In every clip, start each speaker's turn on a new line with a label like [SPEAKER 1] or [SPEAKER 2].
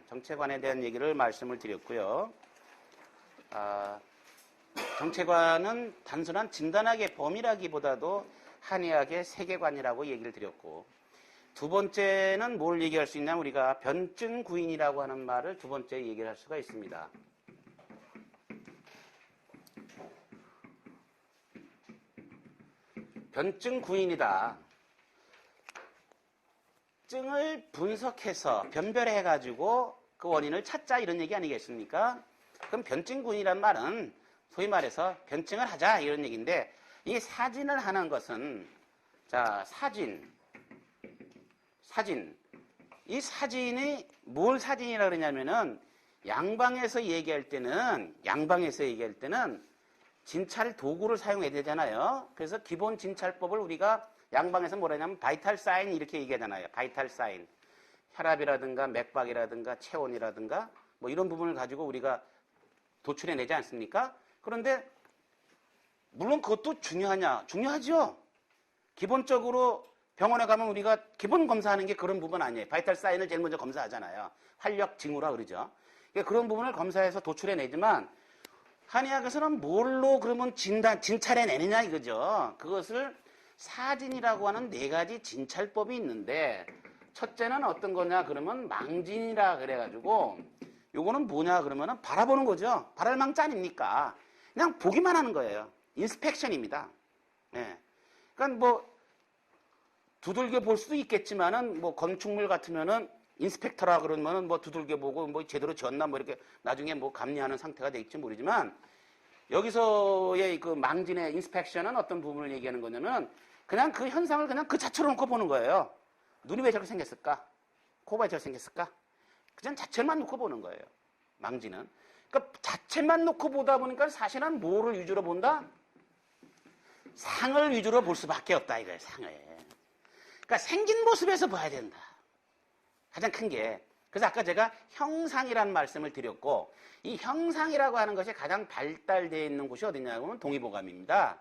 [SPEAKER 1] 정체관에 대한 얘기를 말씀을 드렸고요. 정체관은 단순한 진단학의 범위라기보다도 한의학의 세계관이라고 얘기를 드렸고, 두 번째는 뭘 얘기할 수 있냐면 우리가 변증 구인이라고 하는 말을 두 번째 얘기를 할 수가 있습니다. 변증 구인이다. 증을 분석해서 변별해가지고 그 원인을 찾자 이런 얘기 아니겠습니까? 그럼 변증 구인이란 말은 소위 말해서 변증을 하자 이런 얘기인데, 이 사진을 하는 것은 자 사진 이 사진이 뭘 사진이라 그러냐면은 양방에서 얘기할 때는 진찰 도구를 사용해야 되잖아요. 그래서 기본 진찰법을 우리가 양방에서 뭐라 하냐면 바이탈 사인 이렇게 얘기하잖아요. 바이탈 사인. 혈압이라든가 맥박이라든가 체온이라든가 뭐 이런 부분을 가지고 우리가 도출해내지 않습니까? 그런데 물론 그것도 중요하죠. 기본적으로 병원에 가면 우리가 기본 검사하는 게 그런 부분 아니에요. 바이탈 사인을 제일 먼저 검사하잖아요. 활력 징후라 그러죠. 그러니까 그런 부분을 검사해서 도출해내지만 한의학에서는 뭘로 그러면 진찰해내느냐 이거죠. 그것을 사진이라고 하는 4가지 진찰법이 있는데, 첫째는 어떤 거냐 그러면 망진이라 그래가지고 요거는 뭐냐 그러면은 바라보는 거죠. 바랄망자 아닙니까? 그냥 보기만 하는 거예요. 인스펙션입니다. 예. 그러니까 뭐 두들겨 볼 수도 있겠지만은 뭐 건축물 같으면은 인스펙터라 그러면은 뭐 두들겨 보고 뭐 제대로 지었나 뭐 이렇게 나중에 뭐 감리하는 상태가 될지 모르지만, 여기서의 그 망진의 인스펙션은 어떤 부분을 얘기하는 거냐면 그냥 그 현상을 그냥 그 자체로 놓고 보는 거예요. 눈이 왜 저렇게 생겼을까? 코가 왜 저렇게 생겼을까? 그냥 자체만 놓고 보는 거예요. 망진은. 그러니까 자체만 놓고 보다 보니까 사실은 뭐를 위주로 본다? 상을 위주로 볼 수밖에 없다 이거예요. 상을. 그러니까 생긴 모습에서 봐야 된다. 가장 큰 게. 그래서 아까 제가 형상이라는 말씀을 드렸고, 이 형상이라고 하는 것이 가장 발달되어 있는 곳이 어디냐고 하면 동의보감입니다.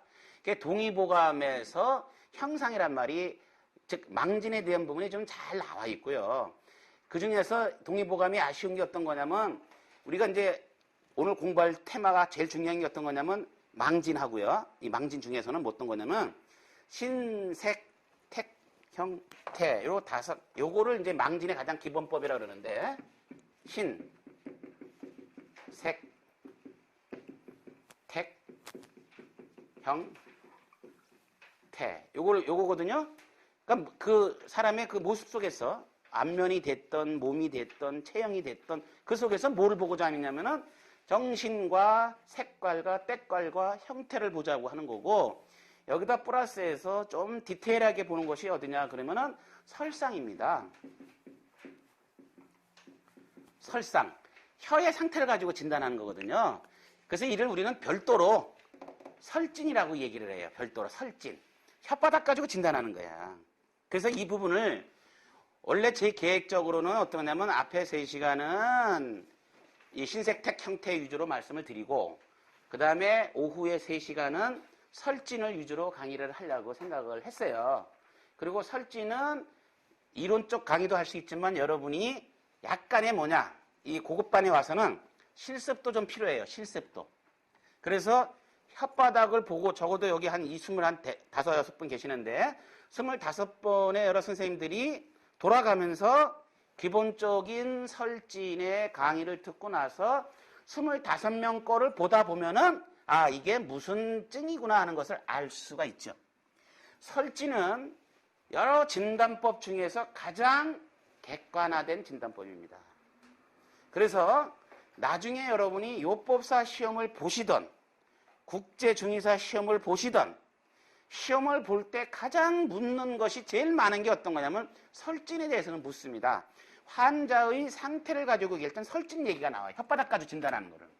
[SPEAKER 1] 동의보감에서 형상이란 말이, 즉 망진에 대한 부분이 좀 잘 나와 있고요. 그 중에서 동의보감이 아쉬운 게 어떤 거냐면, 우리가 이제 오늘 공부할 테마가 제일 중요한 게 어떤 거냐면 망진하고요. 이 망진 중에서는 어떤 거냐면 신색, 택, 형태, 요거를 이제 망진의 가장 기본법이라고 그러는데, 신, 색, 택, 형, 태. 요거거든요. 그러니까 그 사람의 그 모습 속에서 안면이 됐던, 몸이 됐던, 체형이 됐던 그 속에서 뭐를 보고자 하느냐면은 정신과 색깔과 때깔과 형태를 보자고 하는 거고, 여기다 플러스해서 좀 디테일하게 보는 것이 어디냐 그러면은 설상입니다. 설상. 혀의 상태를 가지고 진단하는 거거든요. 그래서 이를 우리는 별도로 설진이라고 얘기를 해요. 별도로 설진. 혓바닥 가지고 진단하는 거야. 그래서 이 부분을 원래 제 계획적으로는 어떤 거냐면 앞에 3시간은 이 신색택 형태 위주로 말씀을 드리고, 그 다음에 오후에 3시간은 설진을 위주로 강의를 하려고 생각을 했어요. 그리고 설진은 이론적 강의도 할 수 있지만 여러분이 약간의 이 고급반에 와서는 실습도 좀 필요해요. 실습도. 그래서 혓바닥을 보고 적어도 여기 한 25분 계시는데 25번의 여러 선생님들이 돌아가면서 기본적인 설진의 강의를 듣고 나서 25명 거를 보다 보면은 이게 무슨 증이구나 하는 것을 알 수가 있죠. 설진은 여러 진단법 중에서 가장 객관화된 진단법입니다. 그래서 나중에 여러분이 요법사 시험을 보시던, 국제중의사 시험을 보시던, 시험을 볼 때 가장 묻는 것이 제일 많은 게 어떤 거냐면 설진에 대해서는 묻습니다. 환자의 상태를 가지고 일단 설진 얘기가 나와요. 혓바닥 가지고 진단하는 거를.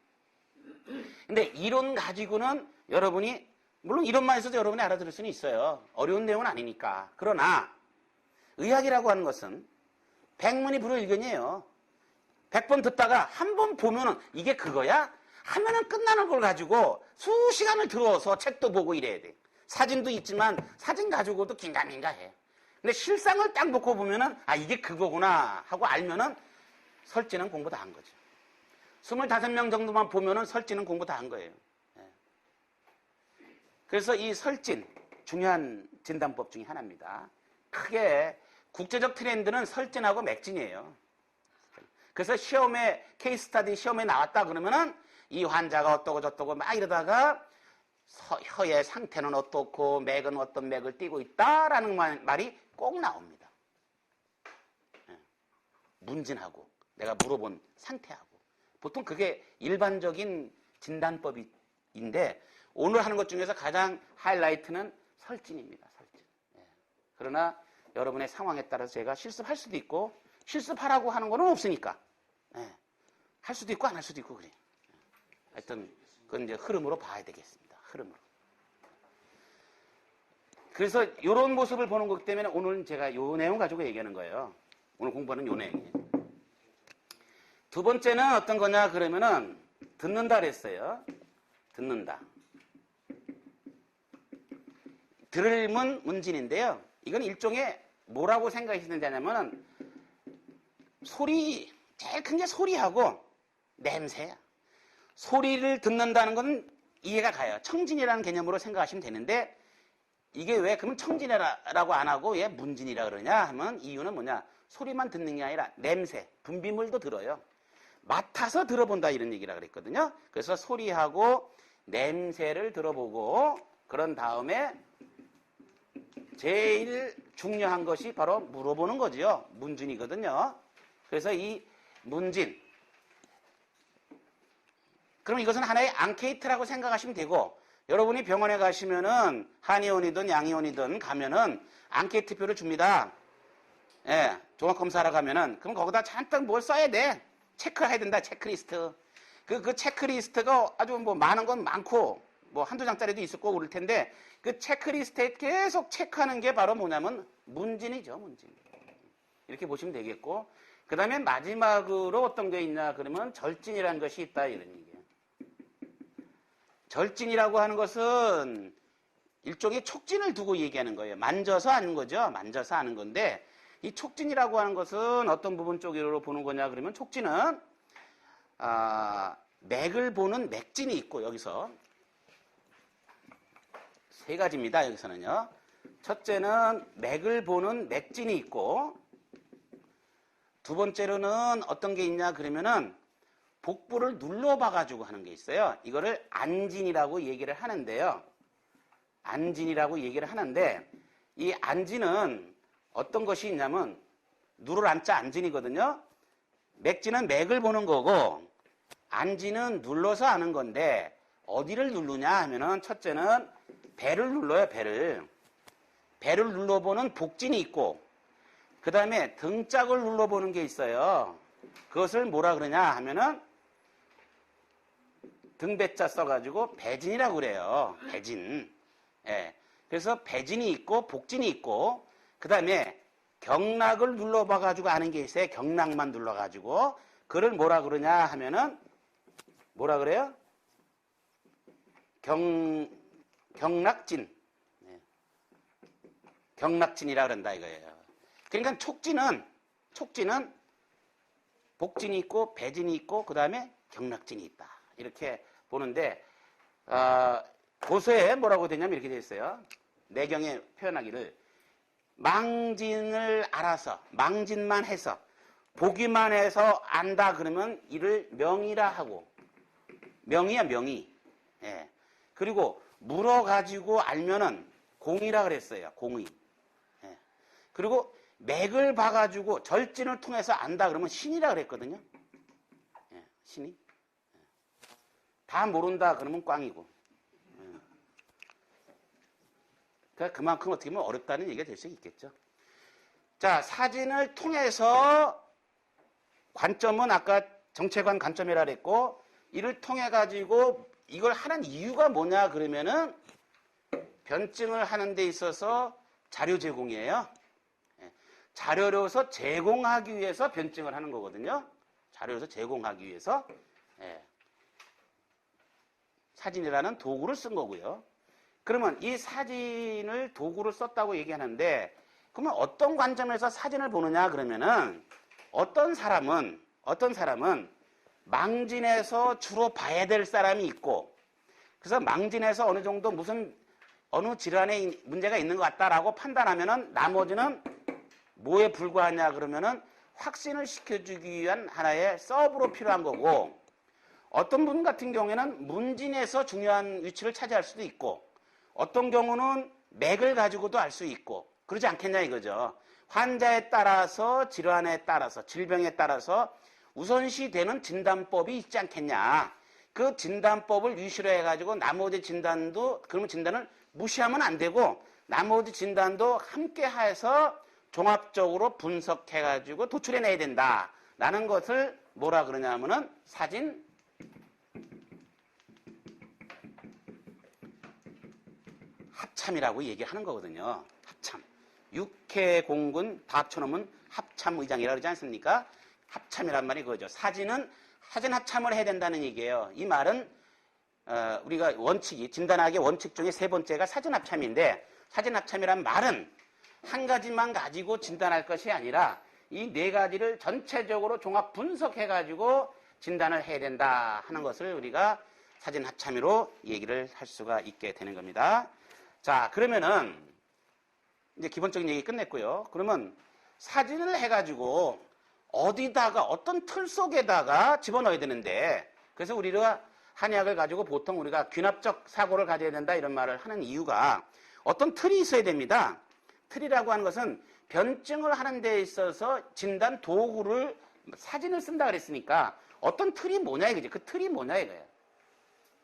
[SPEAKER 1] 근데 이론 가지고는 여러분이, 물론 이론만 있어도 여러분이 알아들을 수는 있어요. 어려운 내용은 아니니까. 그러나 의학이라고 하는 것은 백문이 불여일견이에요. 100번 듣다가 한 번 보면은 이게 그거야? 하면은 끝나는 걸 가지고 수시간을 들어서 책도 보고 이래야 돼. 사진도 있지만 사진 가지고도 긴가민가 해. 근데 실상을 딱 놓고 보면은 이게 그거구나 하고 알면은 설진은 공부 다 한 거죠. 25명 정도만 보면은 설진은 공부 다 한 거예요. 예. 그래서 이 설진, 중요한 진단법 중에 하나입니다. 크게 국제적 트렌드는 설진하고 맥진이에요. 그래서 시험에, 케이스 스터디 시험에 나왔다 그러면은 이 환자가 어떠고 저떠고 막 이러다가 혀의 상태는 어떻고 맥은 어떤 맥을 띠고 있다라는 말이 꼭 나옵니다. 예. 문진하고 내가 물어본 상태하고 보통 그게 일반적인 진단법인데 오늘 하는 것 중에서 가장 하이라이트는 설진입니다. 설진. 예. 그러나 여러분의 상황에 따라서 제가 실습할 수도 있고 실습하라고 하는 거는 없으니까 예. 할 수도 있고 안 할 수도 있고 그래요. 하여튼 그건 이제 흐름으로 봐야 되겠습니다. 흐름으로. 그래서 이런 모습을 보는 거기 때문에 오늘은 제가 이 내용 가지고 얘기하는 거예요. 오늘 공부하는 이 내용이에요. 두 번째는 어떤 거냐 그러면은 듣는다 그랬어요. 듣는다. 들을문 문진인데요. 이건 일종의 뭐라고 생각하시는지 아냐면은 소리, 제일 큰 게 소리하고 냄새야. 소리를 듣는다는 건 이해가 가요. 청진이라는 개념으로 생각하시면 되는데 이게 왜 그러면 청진이라고 안 하고 왜 문진이라 그러냐 하면 이유는 뭐냐. 소리만 듣는 게 아니라 냄새, 분비물도 들어요. 맡아서 들어본다 이런 얘기라 그랬거든요. 그래서 소리하고 냄새를 들어보고 그런 다음에 제일 중요한 것이 바로 물어보는 거죠. 문진이거든요. 그래서 이 문진. 그럼 이것은 하나의 앙케이트라고 생각하시면 되고 여러분이 병원에 가시면은 한의원이든 양의원이든 가면은 앙케이트표를 줍니다. 예, 종합검사하러 가면은 그럼 거기다 잔뜩 뭘 써야 돼. 체크해야 된다. 체크리스트. 그 체크리스트가 아주 뭐 많은 건 많고 뭐 한두 장짜리도 있을 거고 그럴 텐데 그 체크리스트에 계속 체크하는 게 바로 뭐냐면 문진이죠. 문진. 이렇게 보시면 되겠고 그 다음에 마지막으로 어떤 게 있냐 그러면 절진이라는 것이 있다 이런 얘기예요. 절진이라고 하는 것은 일종의 촉진을 두고 얘기하는 거예요. 만져서 하는 거죠. 만져서 하는 건데 이 촉진이라고 하는 것은 어떤 부분 쪽으로 보는 거냐 그러면 촉진은 맥을 보는 맥진이 있고 여기서 세 가지입니다. 여기서는요. 첫째는 맥을 보는 맥진이 있고 두 번째로는 어떤 게 있냐 그러면은 복부를 눌러봐가지고 하는 게 있어요. 이거를 안진이라고 얘기를 하는데요. 안진이라고 얘기를 하는데 이 안진은 어떤 것이 있냐면 누를 안자 안진이거든요. 맥진은 맥을 보는 거고 안진은 눌러서 하는 건데 어디를 누르냐 하면은 첫째는 배를 눌러요. 배를 눌러보는 복진이 있고 그 다음에 등짝을 눌러보는 게 있어요. 그것을 뭐라 그러냐 하면은 등배자 써가지고 배진이라고 그래요. 배진. 예. 그래서 배진이 있고 복진이 있고 그 다음에 경락을 눌러봐가지고 아는 게 있어요. 경락만 눌러가지고 그걸 뭐라 그러냐 하면은 뭐라 그래요? 경락진. 예. 경락진이라 그런다 이거예요. 그러니까 촉진은 복진이 있고 배진이 있고 그 다음에 경락진이 있다. 이렇게 보는데 고서에 뭐라고 되냐면 이렇게 되어 있어요. 내경에 표현하기를 망진을 알아서 망진만 해서 보기만 해서 안다 그러면 이를 명이라 하고 명이야 명의. 예. 그리고 물어가지고 알면은 공이라 그랬어요. 공의. 예. 그리고 맥을 봐가지고 절진을 통해서 안다 그러면 신이라 그랬거든요. 예. 신이. 다 모른다 그러면 꽝이고. 그러니까 그만큼 어떻게 보면 어렵다는 얘기가 될 수 있겠죠. 자, 사진을 통해서 관점은 아까 정체관 관점이라 그랬고 이를 통해 가지고 이걸 하는 이유가 뭐냐 그러면은 변증을 하는 데 있어서 자료 제공이에요. 자료로서 제공하기 위해서 변증을 하는 거거든요. 자료로서 제공하기 위해서. 사진이라는 도구를 쓴 거고요. 그러면 이 사진을 도구로 썼다고 얘기하는데 그러면 어떤 관점에서 사진을 보느냐 그러면은 어떤 사람은 어떤 사람은 망진에서 주로 봐야 될 사람이 있고, 그래서 망진에서 어느 정도 어느 질환에 문제가 있는 것 같다라고 판단하면은 나머지는 뭐에 불과하냐 그러면은 확신을 시켜주기 위한 하나의 서브로 필요한 거고, 어떤 분 같은 경우에는 문진에서 중요한 위치를 차지할 수도 있고, 어떤 경우는 맥을 가지고도 알 수 있고, 그러지 않겠냐 이거죠. 환자에 따라서, 질환에 따라서, 질병에 따라서 우선시 되는 진단법이 있지 않겠냐. 그 진단법을 위시로 해가지고 나머지 진단도, 그러면 진단을 무시하면 안 되고 나머지 진단도 함께 해서 종합적으로 분석해가지고 도출해내야 된다 라는 것을 뭐라 그러냐면은 사진 합참이라고 얘기하는 거거든요. 합참. 육해 공군 다 합쳐놓으면 합참의장이라고 그러지 않습니까? 합참이란 말이 그거죠. 사진 합참을 해야 된다는 얘기예요. 이 말은 우리가 진단학의 원칙 중에 세 번째가 사진 합참인데, 사진 합참이란 말은 한 가지만 가지고 진단할 것이 아니라 이 네 가지를 전체적으로 종합 분석해가지고 진단을 해야 된다 하는 것을 우리가 사진 합참으로 얘기를 할 수가 있게 되는 겁니다. 자, 그러면은 이제 기본적인 얘기 끝냈고요. 그러면 사진을 해가지고 어디다가 어떤 틀 속에다가 집어넣어야 되는데, 그래서 우리가 한의학을 가지고 보통 우리가 귀납적 사고를 가져야 된다 이런 말을 하는 이유가 어떤 틀이 있어야 됩니다. 틀이라고 하는 것은 변증을 하는 데 있어서 진단 도구를 사진을 쓴다 그랬으니까 어떤 틀이 뭐냐 이거지. 그 틀이 뭐냐 이거예요.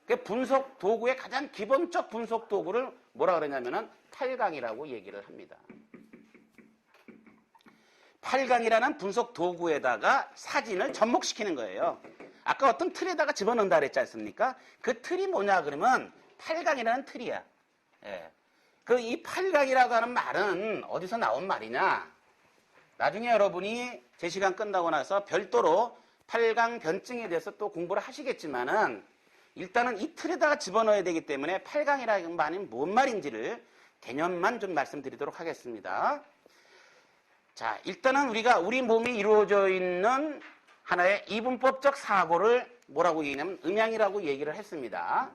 [SPEAKER 1] 그 분석 도구의 가장 기본적 분석 도구를 뭐라 그러냐면은 8강이라고 얘기를 합니다. 8강이라는 분석 도구에다가 사진을 접목시키는 거예요. 아까 어떤 틀에다가 집어넣는다 그랬지 않습니까? 그 틀이 뭐냐 그러면 8강이라는 틀이야. 예. 이 8강이라고 하는 말은 어디서 나온 말이냐? 나중에 여러분이 제 시간 끝나고 나서 별도로 8강 변증에 대해서 또 공부를 하시겠지만은 일단은 이 틀에다가 집어넣어야 되기 때문에 8강이라는 말이 뭔 말인지를 개념만 좀 말씀드리도록 하겠습니다. 자, 일단은 우리 몸이 이루어져 있는 하나의 이분법적 사고를 뭐라고 얘기하냐면 음양이라고 얘기를 했습니다.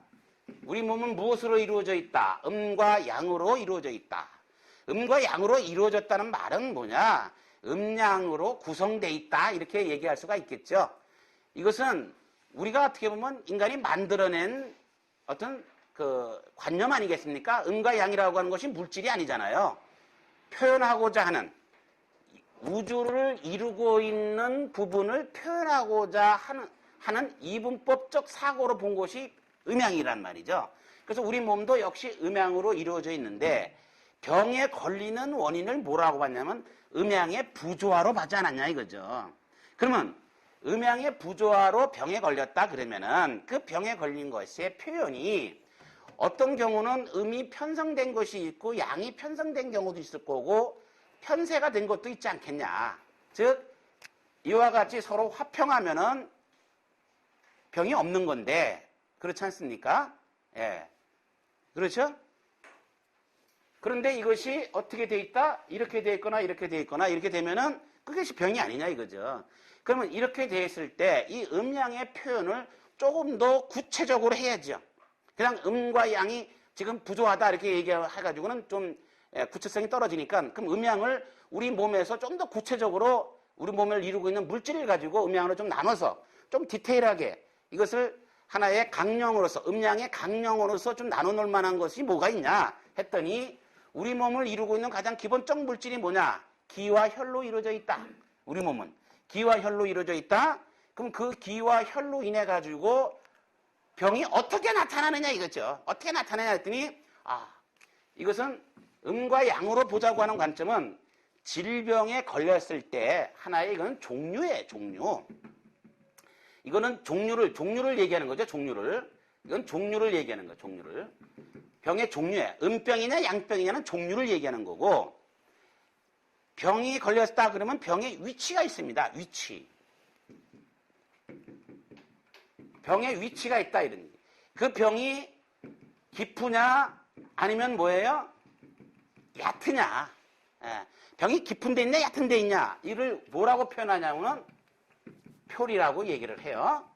[SPEAKER 1] 우리 몸은 무엇으로 이루어져 있다? 음과 양으로 이루어져 있다. 음과 양으로 이루어졌다는 말은 뭐냐? 음양으로 구성되어 있다. 이렇게 얘기할 수가 있겠죠. 이것은 우리가 어떻게 보면 인간이 만들어낸 어떤 그 관념 아니겠습니까? 음과 양이라고 하는 것이 물질이 아니잖아요. 표현하고자 하는, 우주를 이루고 있는 부분을 표현하고자 하는 이분법적 사고로 본 것이 음양이란 말이죠. 그래서 우리 몸도 역시 음양으로 이루어져 있는데 병에 걸리는 원인을 뭐라고 봤냐면 음양의 부조화로 봐지 않았냐 이거죠. 그러면 음양의 부조화로 병에 걸렸다 그러면은 그 병에 걸린 것의 표현이 어떤 경우는 음이 편성된 것이 있고 양이 편성된 경우도 있을 거고 편세가 된 것도 있지 않겠냐. 즉 이와 같이 서로 화평하면은 병이 없는 건데 그렇지 않습니까? 예. 그렇죠? 그런데 이것이 어떻게 돼 있다? 이렇게 돼 있거나 이렇게 돼 있거나 이렇게 되면은 그것이 병이 아니냐 이거죠. 그러면 이렇게 돼 있을 때 이 음양의 표현을 조금 더 구체적으로 해야죠. 그냥 음과 양이 지금 부조하다 이렇게 얘기해가지고는 좀 구체성이 떨어지니까 그럼 음양을 우리 몸에서 좀 더 구체적으로 우리 몸을 이루고 있는 물질을 가지고 음양으로 좀 나눠서 좀 디테일하게 이것을 하나의 강령으로서 음양의 강령으로서 좀 나눠놓을 만한 것이 뭐가 있냐 했더니 우리 몸을 이루고 있는 가장 기본적 물질이 뭐냐? 기와 혈로 이루어져 있다. 우리 몸은 기와 혈로 이루어져 있다. 그럼 그 기와 혈로 인해 가지고 병이 어떻게 나타나느냐 이거죠. 어떻게 나타나냐 했더니 이것은 음과 양으로 보자고 하는 관점은 질병에 걸렸을 때 하나의 이건 종류예요. 종류. 이거는 종류를 얘기하는 거죠. 종류를. 이건 종류를 얘기하는 거예요. 종류를. 병의 종류에 음병이냐 양병이냐는 종류를 얘기하는 거고 병이 걸렸다 그러면 병의 위치가 있습니다. 위치. 병의 위치가 있다 이런 얘기. 그 병이 깊으냐 아니면 뭐예요? 얕으냐. 병이 깊은 데 있냐 얕은 데 있냐 이를 뭐라고 표현하냐면 표리라고 얘기를 해요.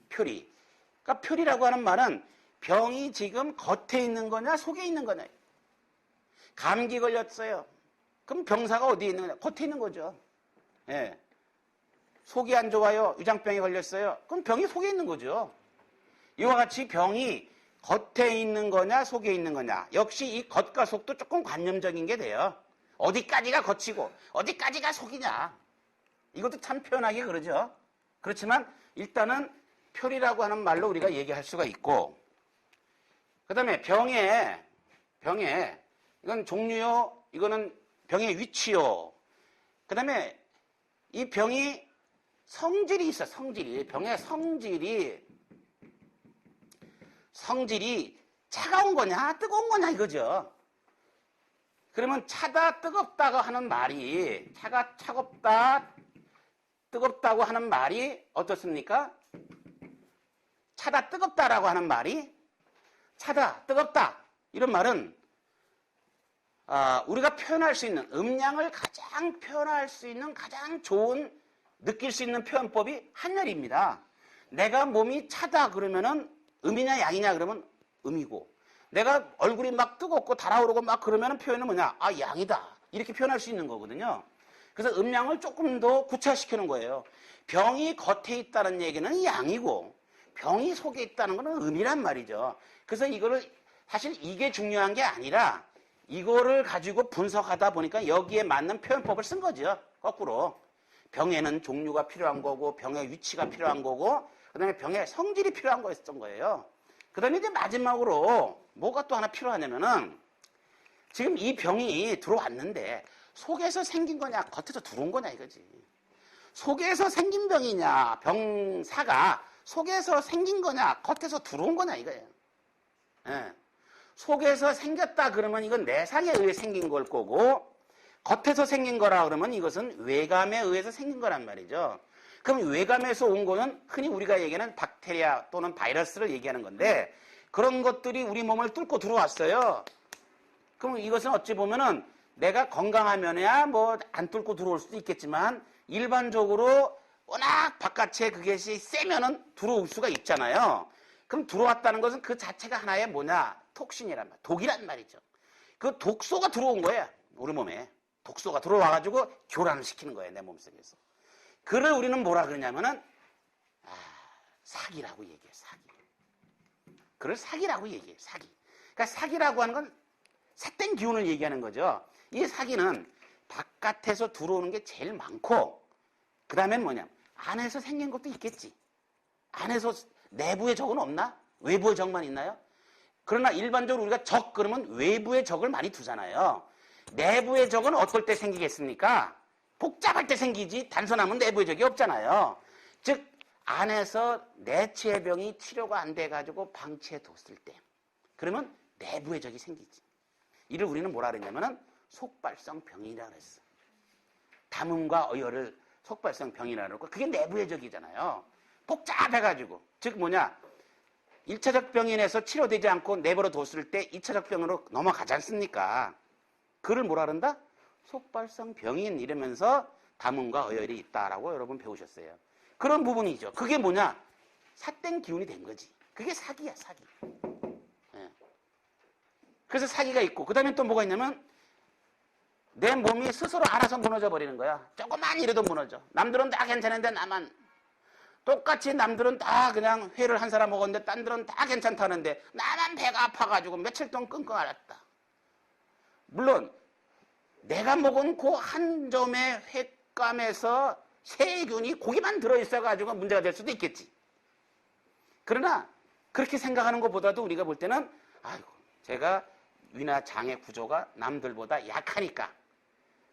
[SPEAKER 1] 표리. 그러니까 표리라고 하는 말은 병이 지금 겉에 있는 거냐 속에 있는 거냐. 감기 걸렸어요. 그럼 병사가 어디에 있는 거냐? 겉에 있는 거죠. 예. 속이 안 좋아요. 위장병에 걸렸어요. 그럼 병이 속에 있는 거죠. 이와 같이 병이 겉에 있는 거냐 속에 있는 거냐. 역시 이 겉과 속도 조금 관념적인 게 돼요. 어디까지가 겉이고 어디까지가 속이냐. 이것도 참 표현하기 그러죠. 그렇지만 일단은 표리라고 하는 말로 우리가 얘기할 수가 있고, 그 다음에 병에 이건 종류요, 이거는 병의 위치요. 그 다음에 이 병이 성질이 있어. 성질이. 병의 성질이 차가운 거냐 뜨거운 거냐 이거죠. 그러면 차다 뜨겁다고 하는 말이, 차가 차갑다 뜨겁다고 하는 말이 어떻습니까? 차다 뜨겁다라고 하는 말이, 차다 뜨겁다 이런 말은 우리가 표현할 수 있는, 음량을 가장 표현할 수 있는 가장 좋은, 느낄 수 있는 표현법이 한열입니다. 내가 몸이 차다 그러면은 음이냐 양이냐 그러면 음이고, 내가 얼굴이 막 뜨겁고 달아오르고 막 그러면은 표현은 뭐냐? 아, 양이다. 이렇게 표현할 수 있는 거거든요. 그래서 음량을 조금 더 구체화시키는 거예요. 병이 겉에 있다는 얘기는 양이고 병이 속에 있다는 것은 음이란 말이죠. 그래서 이거를 사실 이게 중요한 게 아니라 이거를 가지고 분석하다 보니까 여기에 맞는 표현법을 쓴 거죠. 거꾸로. 병에는 종류가 필요한 거고 병의 위치가 필요한 거고 그 다음에 병의 성질이 필요한 거였던 거예요. 그 다음에 이제 마지막으로 뭐가 또 하나 필요하냐면은 지금 이 병이 들어왔는데 속에서 생긴 거냐 겉에서 들어온 거냐 이거지. 속에서 생긴 병이냐 병사가 속에서 생긴 거냐 겉에서 들어온 거냐 이거예요. 예. 속에서 생겼다 그러면 이건 내상에 의해 생긴 걸 거고, 겉에서 생긴 거라 그러면 이것은 외감에 의해서 생긴 거란 말이죠. 그럼 외감에서 온 거는 흔히 우리가 얘기하는 박테리아 또는 바이러스를 얘기하는 건데, 그런 것들이 우리 몸을 뚫고 들어왔어요. 그럼 이것은 어찌 보면은 내가 건강하면야 뭐 안 뚫고 들어올 수도 있겠지만 일반적으로 워낙 바깥에 그것이 세면은 들어올 수가 있잖아요. 그럼 들어왔다는 것은 그 자체가 하나의 뭐냐? 톡신이란 말, 독이란 말이죠. 그 독소가 들어온 거예요. 우리 몸에. 독소가 들어와가지고 교란을 시키는 거예요. 내 몸속에서. 그를 우리는 뭐라 그러냐면은 사기라고 얘기해요. 사기. 그를 사기라고 얘기해요. 사기. 그러니까 사기라고 하는 건 삿된 기운을 얘기하는 거죠. 이 사기는 바깥에서 들어오는 게 제일 많고, 그 다음엔 뭐냐? 안에서 생긴 것도 있겠지. 안에서 내부의 적은 없나? 외부의 적만 있나요? 그러나 일반적으로 우리가 적 그러면 외부의 적을 많이 두잖아요. 내부의 적은 어떨 때 생기겠습니까? 복잡할 때 생기지 단순하면 내부의 적이 없잖아요. 즉 안에서 내치의 병이 치료가 안 돼가지고 방치해 뒀을 때, 그러면 내부의 적이 생기지. 이를 우리는 뭐라 그랬냐면은 속발성 병이라고 그랬어. 담음과 어혈을 속발성 병이라고 그러고, 그게 내부의 적이잖아요. 복잡해가지고. 즉 뭐냐? 1차적 병인에서 치료되지 않고 내버려 뒀을 때 2차적 병으로 넘어가지 않습니까? 그를 뭐라 그런다? 속발성 병인 이러면서 담음과 어혈이 있다라고 여러분 배우셨어요. 그런 부분이죠. 그게 뭐냐? 삿된 기운이 된 거지. 그게 사기야, 사기. 예. 그래서 사기가 있고, 그 다음에 또 뭐가 있냐면 내 몸이 스스로 알아서 무너져 버리는 거야. 조금만 이래도 무너져. 남들은 다 괜찮은데 나만. 똑같이 남들은 다 그냥 회를 한 사람 먹었는데 딴 들은 다 괜찮다는데 나만 배가 아파가지고 며칠 동안 끙끙 앓았다. 물론 내가 먹은 그 한 점의 횟감에서 세균이 고기만 들어있어가지고 문제가 될 수도 있겠지. 그러나 그렇게 생각하는 것보다도 우리가 볼 때는 아이고 제가 위나 장의 구조가 남들보다 약하니까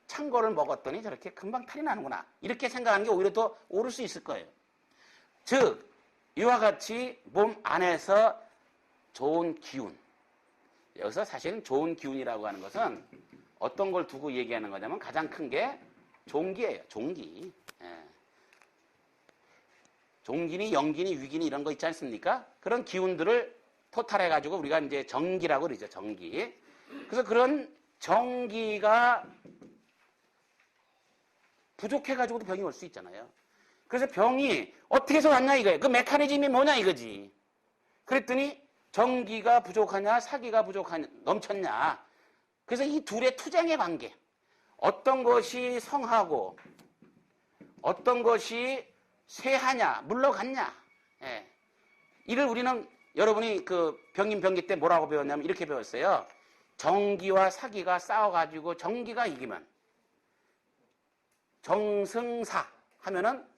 [SPEAKER 1] 찬 거를 먹었더니 저렇게 금방 탈이 나는구나. 이렇게 생각하는 게 오히려 더 옳을 수 있을 거예요. 즉 이와 같이 몸 안에서 좋은 기운, 여기서 사실은 좋은 기운이라고 하는 것은 어떤 걸 두고 얘기하는 거냐면 가장 큰 게 종기예요. 종기. 예. 종기니 영기니 위기니 이런 거 있지 않습니까? 그런 기운들을 토탈해가지고 우리가 이제 정기라고 그러죠. 정기. 그래서 그런 정기가 부족해가지고도 병이 올 수 있잖아요. 그래서 병이 어떻게 해서 왔냐 이거예요. 그 메커니즘이 뭐냐 이거지. 그랬더니 정기가 부족하냐 사기가 부족하냐 넘쳤냐. 그래서 이 둘의 투쟁의 관계. 어떤 것이 성하고 어떤 것이 쇠하냐 물러갔냐. 예. 이를 우리는 여러분이 그 병인병기 때 뭐라고 배웠냐면 이렇게 배웠어요. 정기와 사기가 싸워가지고 정기가 이기면 정승사 하면은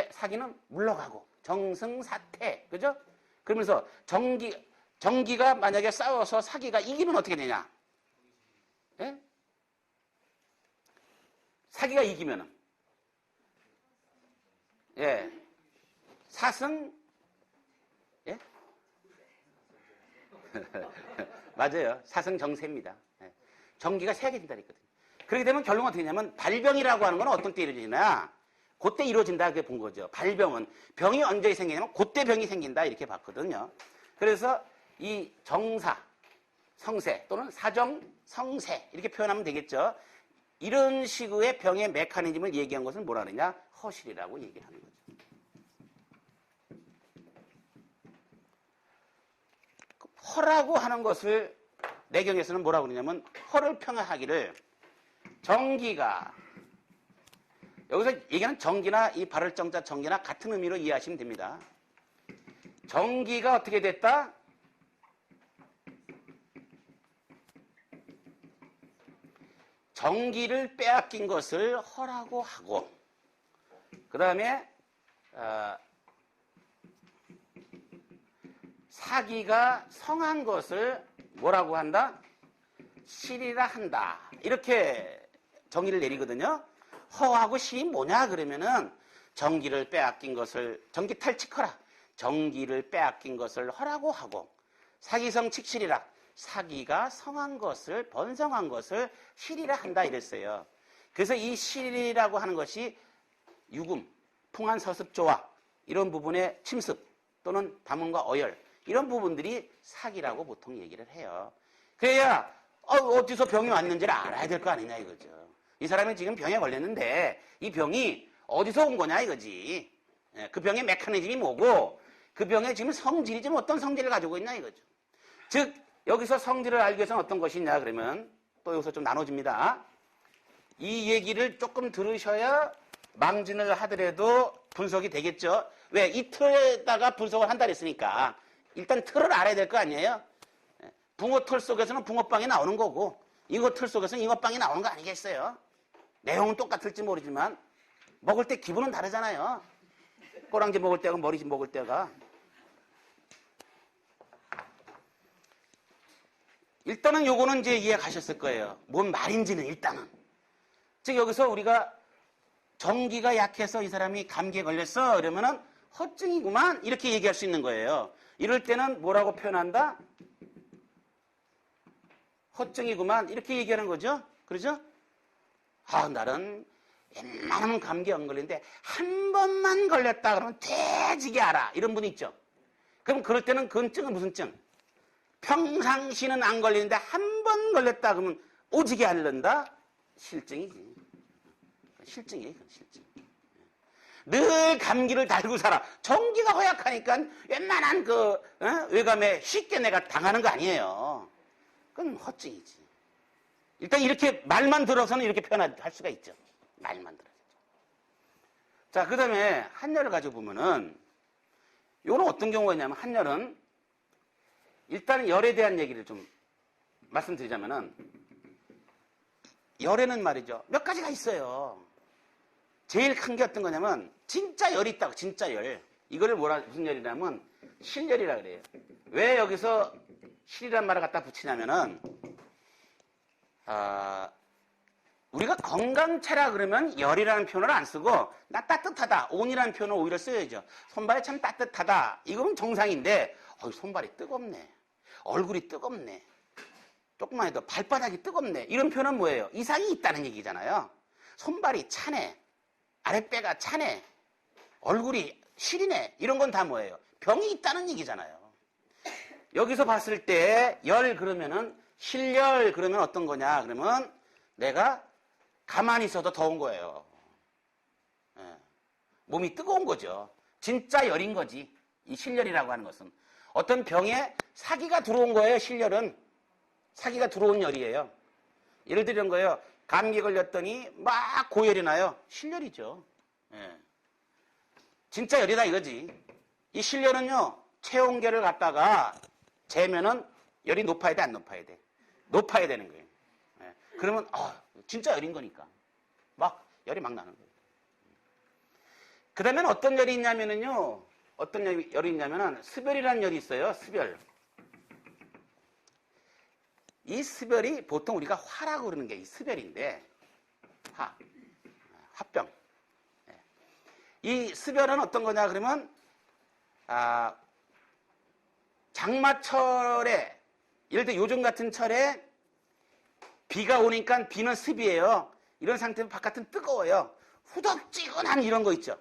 [SPEAKER 1] 사기는 물러가고 정승사태 그죠? 그러면서 정기가 만약에 싸워서 사기가 이기면 어떻게 되냐? 예? 사기가 이기면은 예 사승 예? 맞아요. 사승정세입니다. 예. 정기가 세게 된다 그랬거든요. 그렇게 되면 결론은 어떻게 되냐면 발병이라고 하는 건 어떤 때 이루어지냐? 그때 이루어진다 이렇게 본 거죠. 발병은 병이 언제 생기냐면 그때 병이 생긴다 이렇게 봤거든요. 그래서 이 정사, 성세 또는 사정, 성세 이렇게 표현하면 되겠죠. 이런 식의 병의 메커니즘을 얘기한 것을 뭐라 그러냐? 허실이라고 얘기하는 거죠. 허라고 하는 것을 내경에서는 뭐라고 그러냐면 허를 평하기를 정기가 여기서 얘기하는 정기나 이 발을 정자 정기나 같은 의미로 이해하시면 됩니다. 정기가 어떻게 됐다? 정기를 빼앗긴 것을 허라고 하고 그 다음에 사기가 성한 것을 뭐라고 한다? 실이라 한다. 이렇게 정의를 내리거든요. 허하고 실이 뭐냐 그러면은 정기를 빼앗긴 것을 정기 탈칙허라. 정기를 빼앗긴 것을 허라고 하고 사기성 칙실이라 사기가 성한 것을 번성한 것을 실이라 한다 이랬어요. 그래서 이 실이라고 하는 것이 유금, 풍한 서습조화 이런 부분의 침습 또는 담음과 어열 이런 부분들이 사기라고 보통 얘기를 해요. 그래야 어디서 병이 왔는지를 알아야 될 거 아니냐 이거죠. 이 사람이 지금 병에 걸렸는데 이 병이 어디서 온 거냐 이거지. 그 병의 메커니즘이 뭐고 그 병의 지금 성질이 지금 어떤 성질을 가지고 있냐 이거죠. 즉 여기서 성질을 알기 위해서는 어떤 것이 있냐 그러면 또 여기서 좀 나눠집니다. 이 얘기를 조금 들으셔야 망진을 하더라도 분석이 되겠죠. 왜? 이 틀에다가 분석을 한다 그랬으니까 일단 틀을 알아야 될 거 아니에요? 붕어 털 속에서는 붕어빵이 나오는 거고 잉어 털 속에서는 잉어빵이 나오는 거 아니겠어요? 내용은 똑같을지 모르지만 먹을 때 기분은 다르잖아요. 꼬랑지 먹을 때가 머리집 먹을 때가. 일단은 요거는 이제 이해 가셨을 거예요. 뭔 말인지는 일단은. 즉 여기서 우리가 정기가 약해서 이 사람이 감기에 걸렸어 그러면은 허증이구만 이렇게 얘기할 수 있는 거예요. 이럴 때는 뭐라고 표현한다? 허증이구만 이렇게 얘기하는 거죠. 그러죠? 나는 웬만하면 감기에 안 걸리는데 한 번만 걸렸다 그러면 돼지게 알아. 이런 분 있죠. 그럼 그럴 때는 그건 증은 무슨 증? 평상시는 안 걸리는데 한 번 걸렸다 그러면 오지게 앓는다? 실증이지. 실증이에요. 실증. 늘 감기를 달고 살아. 정기가 허약하니까 웬만한 외감에 쉽게 내가 당하는 거 아니에요. 그건 허증이지. 일단 이렇게 말만 들어서는 이렇게 표현할 수가 있죠. 말만 들어서. 자, 그 다음에 한열을 가지고 보면은 이거는 어떤 경우가 있냐면 한열은 일단 열에 대한 얘기를 좀 말씀드리자면은 열에는 말이죠. 몇 가지가 있어요. 제일 큰 게 어떤 거냐면 진짜 열이 있다고 진짜 열. 이거를 무슨 열이냐면 실열이라 그래요. 왜 여기서 실이란 말을 갖다 붙이냐면은 우리가 건강체라 그러면 열이라는 표현을 안 쓰고 나 따뜻하다 온이라는 표현을 오히려 써야죠. 손발이 참 따뜻하다 이건 정상인데 손발이 뜨겁네. 얼굴이 뜨겁네. 조금만 해도 발바닥이 뜨겁네. 이런 표현은 뭐예요? 이상이 있다는 얘기잖아요. 손발이 차네. 아랫배가 차네. 얼굴이 시리네. 이런 건 다 뭐예요? 병이 있다는 얘기잖아요. 여기서 봤을 때 열 그러면은 실열 그러면 어떤 거냐? 그러면 내가 가만히 있어도 더운 거예요. 몸이 뜨거운 거죠. 진짜 열인 거지. 이 실열이라고 하는 것은. 어떤 병에 사기가 들어온 거예요, 실열은. 사기가 들어온 열이에요. 예를 들은 거예요. 감기 걸렸더니 막 고열이 나요. 실열이죠. 예. 진짜 열이다 이거지. 이 실열은요, 체온계를 갖다가 재면은 열이 높아야 돼, 안 높아야 돼? 높아야 되는 거예요. 예. 그러면, 진짜 열인 거니까. 막, 열이 막 나는 거예요. 그 다음엔 어떤 열이 있냐면은요, 어떤 열이 있냐면은, 스별이라는 열이 있어요, 스별. 이 스별이 보통 우리가 화라고 그러는 게 이 스별인데, 화병. 이 스별은 어떤 거냐 그러면 장마철에 예를 들어 요즘 같은 철에 비가 오니까 비는 습이에요. 이런 상태면 바깥은 뜨거워요. 후덥지근한 이런 거 있죠.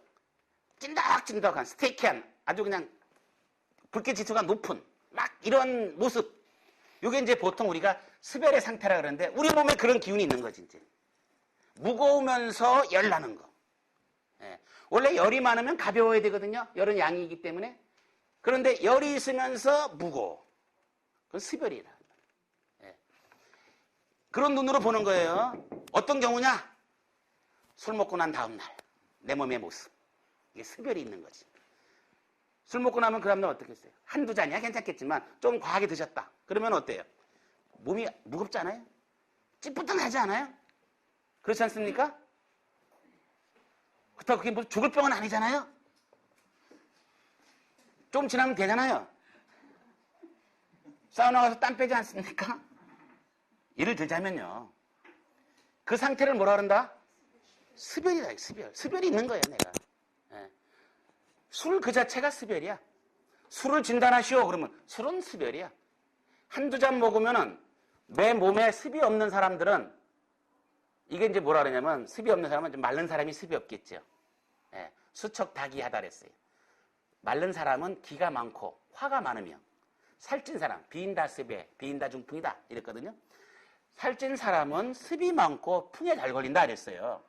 [SPEAKER 1] 찐덕찐덕한 스테이키한 아주 그냥 불빛 지수가 높은 막 이런 모습. 이게 이제 보통 우리가 스별의 상태라 그러는데 우리 몸에 그런 기운이 있는 거지 이제. 무거우면서 열 나는 거. 예. 원래 열이 많으면 가벼워야 되거든요. 열은 양이기 때문에. 그런데 열이 있으면서 무거워. 그건 스별이라. 예. 그런 눈으로 보는 거예요. 어떤 경우냐? 술 먹고 난 다음 날 내 몸의 모습. 이게 스별이 있는 거지. 술 먹고 나면 그 다음날 어떻게 했어요? 한두 잔이야 괜찮겠지만 좀 과하게 드셨다. 그러면 어때요? 몸이 무겁지 않아요? 찌뿌둥하지 않아요? 그렇지 않습니까? 그렇다고 그게 뭐 죽을 병은 아니잖아요? 좀 지나면 되잖아요? 사우나 가서 땀 빼지 않습니까? 예를 들자면요. 그 상태를 뭐라 그런다? 스별이다, 스별. 스별이 있는 거예요, 내가. 예. 술 그 자체가 스별이야. 술을 진단하시오. 그러면 술은 스별이야. 한두 잔 먹으면은 내 몸에 습이 없는 사람들은 이게 이제 뭐라 그러냐면 습이 없는 사람은 좀 마른 사람이 습이 없겠죠. 예. 수척다기하다 그랬어요. 마른 사람은 기가 많고 화가 많으며 살찐 사람, 비인다 습에 비인다 중풍이다 이랬거든요. 살찐 사람은 습이 많고 풍에 잘 걸린다 그랬어요.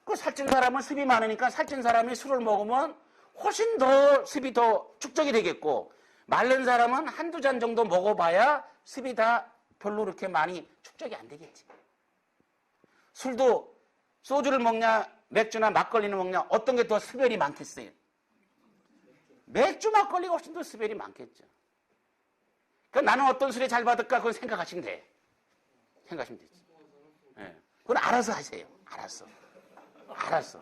[SPEAKER 1] 그 살찐 사람은 습이 많으니까 살찐 사람이 술을 먹으면 훨씬 더 습이 더 축적이 되겠고 마른 사람은 한두 잔 정도 먹어봐야 습이 다 별로 그렇게 많이 축적이 안 되겠지. 술도 소주를 먹냐 맥주나 막걸리를 먹냐 어떤 게 더 습열이 많겠어요? 맥주 막걸리가 훨씬 더 습열이 많겠죠. 그러니까 나는 어떤 술이 잘 받을까 그건 생각하시면 돼. 생각하시면 되지. 네. 그건 알아서 하세요. 알았어.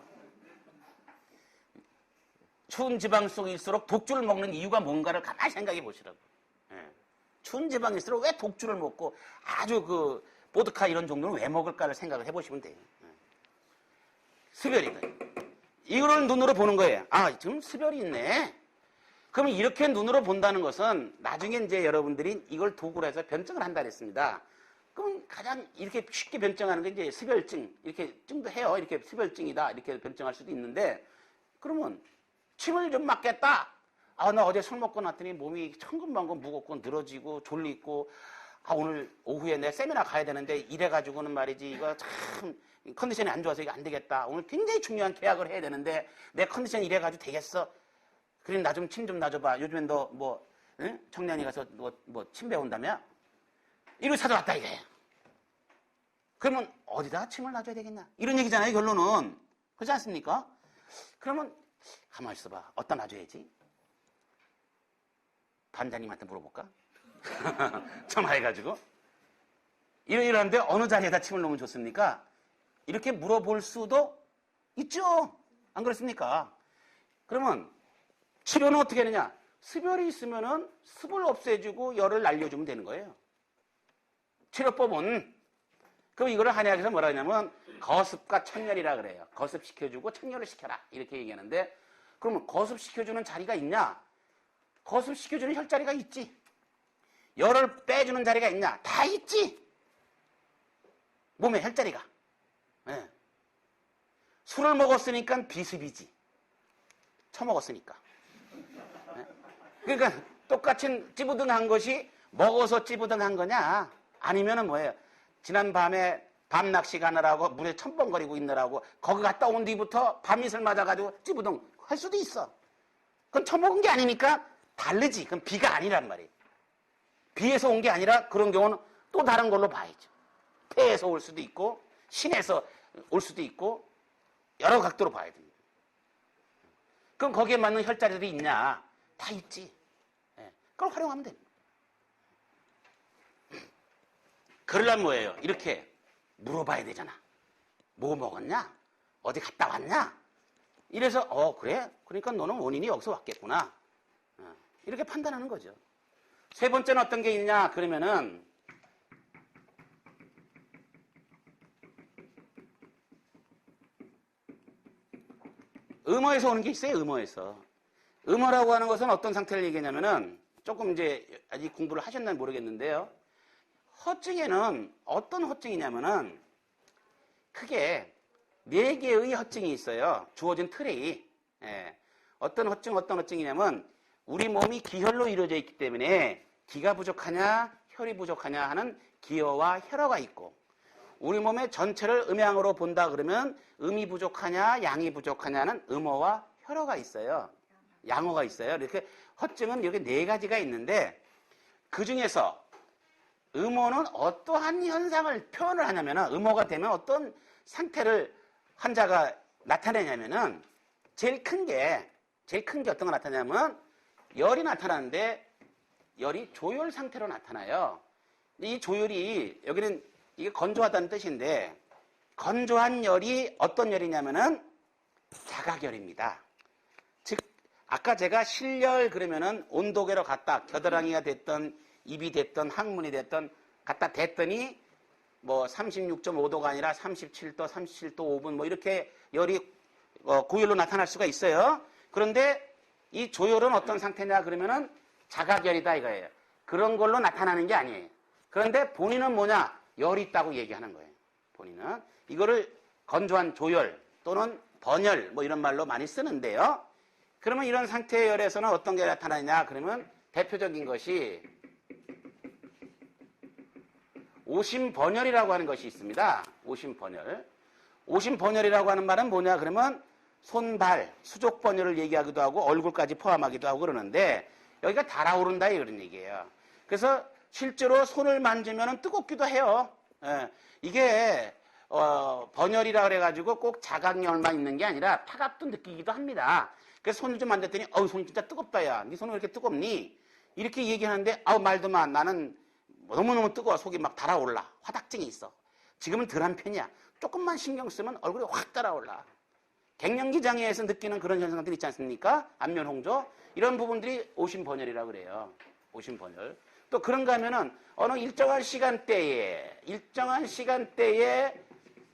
[SPEAKER 1] 추운 지방 속일수록 독주를 먹는 이유가 뭔가를 가만히 생각해 보시라고. 예. 추운 지방일수록 왜 독주를 먹고 아주 그 보드카 이런 정도는 왜 먹을까를 생각을 해보시면 돼요. 예. 스별이다. 이거를 눈으로 보는 거예요. 지금 스별이 있네. 그럼 이렇게 눈으로 본다는 것은 나중에 이제 여러분들이 이걸 도구로 해서 변증을 한다 그랬습니다. 그럼 가장 이렇게 쉽게 변증하는 게 이제 스별증, 이렇게 증도 해요. 이렇게 스별증이다. 이렇게 변증할 수도 있는데 그러면 침을 좀 맞겠다. 나 어제 술 먹고 났더니 몸이 천근만근 무겁고 늘어지고 졸리고 오늘 오후에 내 세미나 가야 되는데 이래가지고는 말이지 이거 참 컨디션이 안 좋아서 이거 안 되겠다. 오늘 굉장히 중요한 계약을 해야 되는데 내 컨디션이 이래가지고 되겠어. 그래 나 좀 침 좀 놔줘봐. 요즘엔 너 뭐 청년이 가서 뭐 침 배운다며? 이걸 찾아왔다 이거예요. 그러면 어디다 침을 놔줘야 되겠냐? 이런 얘기잖아요 결론은. 그렇지 않습니까? 그러면 가만히 있어봐. 어디다 놔줘야지? 반장님한테 물어볼까? 전화해가지고 이러한데 어느 자리에다 침을 놓으면 좋습니까? 이렇게 물어볼 수도 있죠. 안 그렇습니까? 그러면 치료는 어떻게 하느냐? 습열이 있으면은 습을 없애주고 열을 날려주면 되는 거예요. 치료법은 그럼 이거를 한의학에서 뭐라 하냐면 거습과 천열이라 그래요. 거습시켜주고 천열을 시켜라 이렇게 얘기하는데 그러면 거습시켜주는 자리가 있냐? 거습시켜주는 혈자리가 있지. 열을 빼주는 자리가 있냐? 다 있지. 몸에 혈자리가. 네. 술을 먹었으니까 비습이지. 처먹었으니까. 네. 그러니까 똑같이 찌부둥한 것이 먹어서 찌부둥한 거냐? 아니면은 뭐예요? 지난 밤에 밤낚시 가느라고 물에 첨벙거리고 있느라고 거기 갔다 온 뒤부터 밤이슬 맞아가지고 찌부동 할 수도 있어. 그건 처먹은 게 아니니까 다르지. 그건 비가 아니란 말이에요. 비에서 온 게 아니라 그런 경우는 또 다른 걸로 봐야죠. 폐에서 올 수도 있고 신에서 올 수도 있고 여러 각도로 봐야 됩니다. 그럼 거기에 맞는 혈자리들이 있냐? 다 있지. 그걸 활용하면 됩니다. 그러려면 뭐예요? 이렇게 물어봐야 되잖아. 뭐 먹었냐? 어디 갔다 왔냐? 이래서 그래? 그러니까 너는 원인이 여기서 왔겠구나. 이렇게 판단하는 거죠. 세 번째는 어떤 게 있냐? 그러면은 음어에서 오는 게 있어요. 음어에서. 음어라고 하는 것은 어떤 상태를 얘기하냐면은 조금 이제 아직 공부를 하셨나 모르겠는데요. 허증에는 어떤 허증이냐면은 크게 4개의 허증이 있어요. 주어진 틀이. 어떤 허증이냐면 우리 몸이 기혈로 이루어져 있기 때문에 기가 부족하냐 혈이 부족하냐 하는 기어와 혈어가 있고 우리 몸의 전체를 음양으로 본다 그러면 음이 부족하냐 양이 부족하냐는 음어와 혈어가 있어요. 양어가 있어요. 이렇게 허증은 이렇게 4가지가 있는데 그 중에서 음어는 어떠한 현상을 표현을 하냐면은 음어가 되면 어떤 상태를 환자가 나타내냐면은 제일 큰 게 어떤 거 나타내냐면 열이 나타나는데 열이 조열 상태로 나타나요. 이 조열이 여기는 이게 건조하다는 뜻인데 건조한 열이 어떤 열이냐면은 자각열입니다. 즉 아까 제가 실열 그러면은 온도계로 갖다 겨드랑이가 됐던 입이 됐던 항문이 됐던 갖다 댔더니 뭐 36.5도가 아니라 37도, 37도 5분 뭐 이렇게 열이 고열로 나타날 수가 있어요. 그런데 이 조열은 어떤 상태냐 그러면은 자각열이다 이거예요. 그런 걸로 나타나는 게 아니에요. 그런데 본인은 뭐냐? 열이 있다고 얘기하는 거예요. 본인은 이거를 건조한 조열 또는 번열 뭐 이런 말로 많이 쓰는데요. 그러면 이런 상태의 열에서는 어떤 게 나타나냐 그러면 대표적인 것이 오심번열이라고 하는 것이 있습니다. 오심번열. 오심번열이라고 하는 말은 뭐냐 그러면 손발, 수족번열을 얘기하기도 하고 얼굴까지 포함하기도 하고 그러는데 여기가 달아오른다 이런 얘기예요. 그래서 실제로 손을 만지면 뜨겁기도 해요. 이게 번열이라 그래가지고 꼭 자각열만 있는 게 아니라 타갑도 느끼기도 합니다. 그래서 손을 좀 만졌더니 손이 진짜 뜨겁다 야. 네 손은 왜 이렇게 뜨겁니? 이렇게 얘기하는데 말도 마. 나는 너무너무 뜨거워. 속이 막 달아올라. 화딱증이 있어. 지금은 덜한 편이야. 조금만 신경 쓰면 얼굴이 확 달아올라. 갱년기 장애에서 느끼는 그런 현상들이 있지 않습니까? 안면홍조. 이런 부분들이 오심번열이라고 그래요. 오심번열. 또 그런가 하면은 어느 일정한 시간대에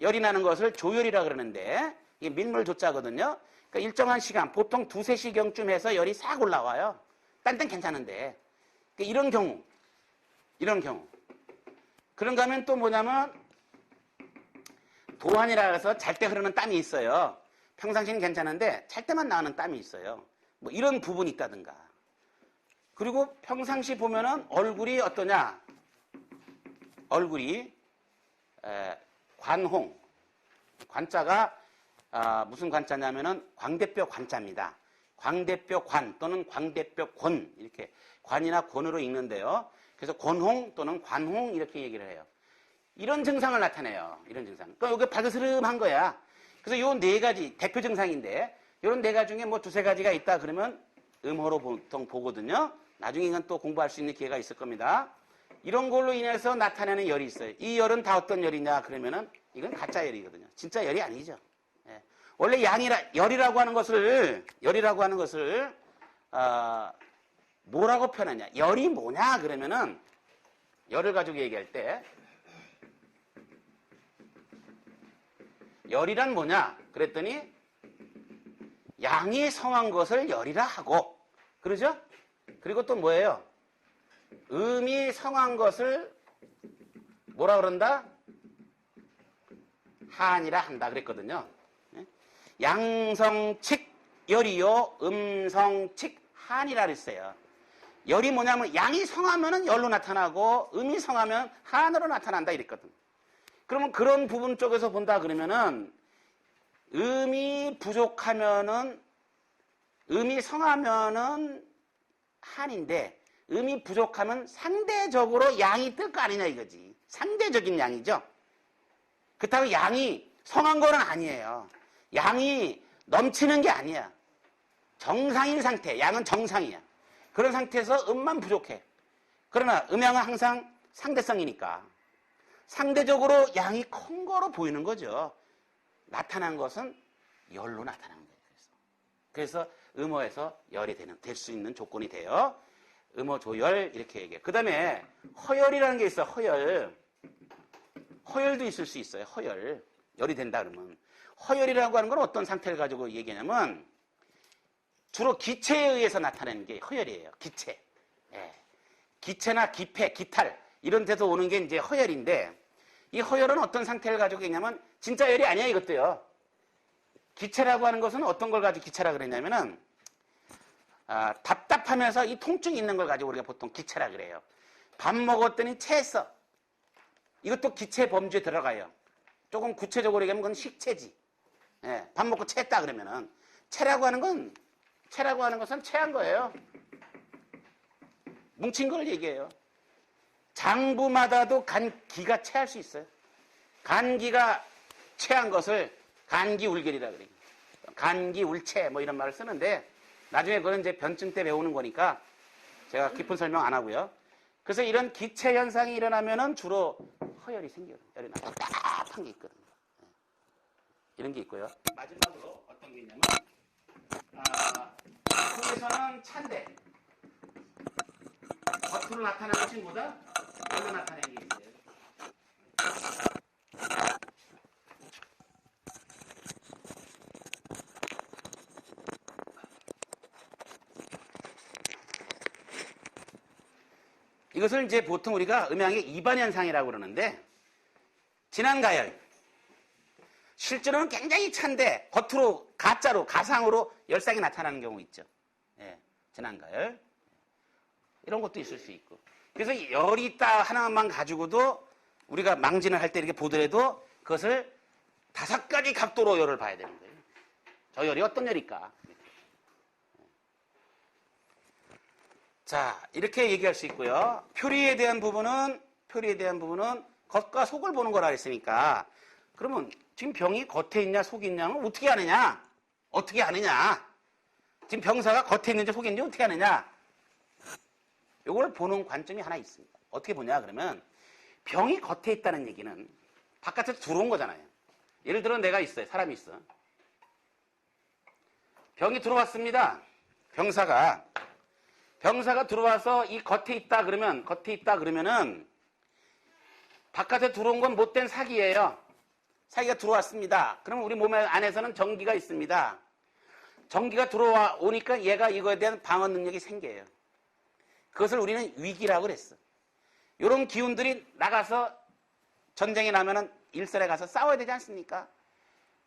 [SPEAKER 1] 열이 나는 것을 조열이라 그러는데 이게 민물조자거든요. 그러니까 일정한 시간, 보통 2, 3시경쯤 해서 열이 싹 올라와요. 딴 땐 괜찮은데. 그러니까 이런 경우. 그런가 하면 또 뭐냐면 도환이라 해서 잘 때 흐르는 땀이 있어요. 평상시는 괜찮은데 잘 때만 나오는 땀이 있어요. 뭐 이런 부분이 있다든가. 그리고 평상시 보면은 얼굴이 어떠냐? 얼굴이 관홍. 관자가 무슨 관자냐면은 광대뼈 관자입니다. 광대뼈 관 또는 광대뼈 권 이렇게 관이나 권으로 읽는데요. 그래서 권홍 또는 관홍 이렇게 얘기를 해요. 이런 증상을 나타내요. 이런 증상. 그러니까 여기 바그스름한 거야. 그래서 요 4가지 대표 증상인데 이런 4가지 중에 뭐 2, 3가지가 있다 그러면 음호로 보통 보거든요. 나중에 이건 또 공부할 수 있는 기회가 있을 겁니다. 이런 걸로 인해서 나타나는 열이 있어요. 이 열은 다 어떤 열이냐 그러면은 이건 가짜 열이거든요. 진짜 열이 아니죠. 원래 열이라고 하는 것을 뭐라고 표현하냐? 열이 뭐냐 그러면은 열을 가지고 얘기할 때 열이란 뭐냐? 그랬더니 양이 성한 것을 열이라 하고 그러죠? 그리고 또 뭐예요? 음이 성한 것을 뭐라 그런다? 한이라 한다 그랬거든요. 양성칙 열이요 음성칙 한이라 그랬어요. 열이 뭐냐면 양이 성하면 열로 나타나고 음이 성하면 한으로 나타난다 이랬거든. 그러면 그런 부분 쪽에서 본다 그러면은 음이 부족하면은 음이 성하면은 한인데 음이 부족하면 상대적으로 양이 뜰 거 아니냐 이거지. 상대적인 양이죠. 그렇다고 양이 성한 거는 아니에요. 양이 넘치는 게 아니야. 정상인 상태, 양은 정상이야. 그런 상태에서 음만 부족해. 그러나 음양은 항상 상대성이니까 상대적으로 양이 큰 거로 보이는 거죠. 나타난 것은 열로 나타나는 거예요. 그래서 음어에서 열이 될 수 있는 조건이 돼요. 음어 조열 이렇게 얘기해요. 그 다음에 허열이라는 게 있어요. 허열. 허열도 있을 수 있어요. 허열. 열이 된다 그러면. 허열이라고 하는 건 어떤 상태를 가지고 얘기하냐면 주로 기체에 의해서 나타내는 게 허열이에요. 기체. 예. 기체나 기패, 기탈 이런 데서 오는 게 이제 허열인데 이 허열은 어떤 상태를 가지고 있냐면 진짜 열이 아니야 이것도요. 기체라고 하는 것은 어떤 걸 가지고 기체라 그랬냐면은 답답하면서 이 통증이 있는 걸 가지고 우리가 보통 기체라 그래요. 밥 먹었더니 체했어. 이것도 기체 범주에 들어가요. 조금 구체적으로 얘기하면 그건 식체지. 예, 밥 먹고 체했다 그러면은 체라고 하는 것은 체한 거예요. 뭉친 걸 얘기해요. 장부마다도 기가 체할 수 있어요. 간기가 체한 것을 간기울결이라 그래요. 간기울체 뭐 이런 말을 쓰는데 나중에 그건 이제 변증 때 배우는 거니까 제가 깊은 설명 안 하고요. 그래서 이런 기체 현상이 일어나면은 주로 허열이 생겨요. 열이 나 답답한 게 있거든요. 이런 게 있고요. 마지막으로 어떤 게 있냐면 속에서는 찬데 겉으로 나타나는 친구보다 열로 나타내는 게 있어요. 이것을 이제 보통 우리가 음양의 이반현상이라고 그러는데 진한가열 실제로는 굉장히 찬데 겉으로 가짜로 가상으로 열상이 나타나는 경우 있죠. 예, 진한가열 이런 것도 있을 수 있고 그래서 열이 있다 하나만 가지고도 우리가 망진을 할 때 이렇게 보더라도 그것을 5가지 각도로 열을 봐야 되는 거예요. 저 열이 어떤 열일까? 자, 이렇게 얘기할 수 있고요. 표리에 대한 부분은 겉과 속을 보는 거라 했으니까 그러면 지금 병이 겉에 있냐 속에 있냐는 어떻게 아느냐? 어떻게 아느냐? 지금 병사가 겉에 있는지 속에 있는지 어떻게 아느냐? 이걸 보는 관점이 하나 있습니다. 어떻게 보냐 그러면 병이 겉에 있다는 얘기는 바깥에서 들어온 거잖아요. 예를 들어 내가 있어요. 사람이 있어. 병이 들어왔습니다. 병사가 들어와서 이 겉에 있다 그러면은 바깥에 들어온 건 못된 사기예요. 사기가 들어왔습니다. 그러면 우리 몸 안에서는 전기가 있습니다. 전기가 들어오니까 얘가 이거에 대한 방어 능력이 생겨요. 그것을 우리는 위기라고 그랬어. 이런 기운들이 나가서 전쟁이 나면은 일선에 가서 싸워야 되지 않습니까?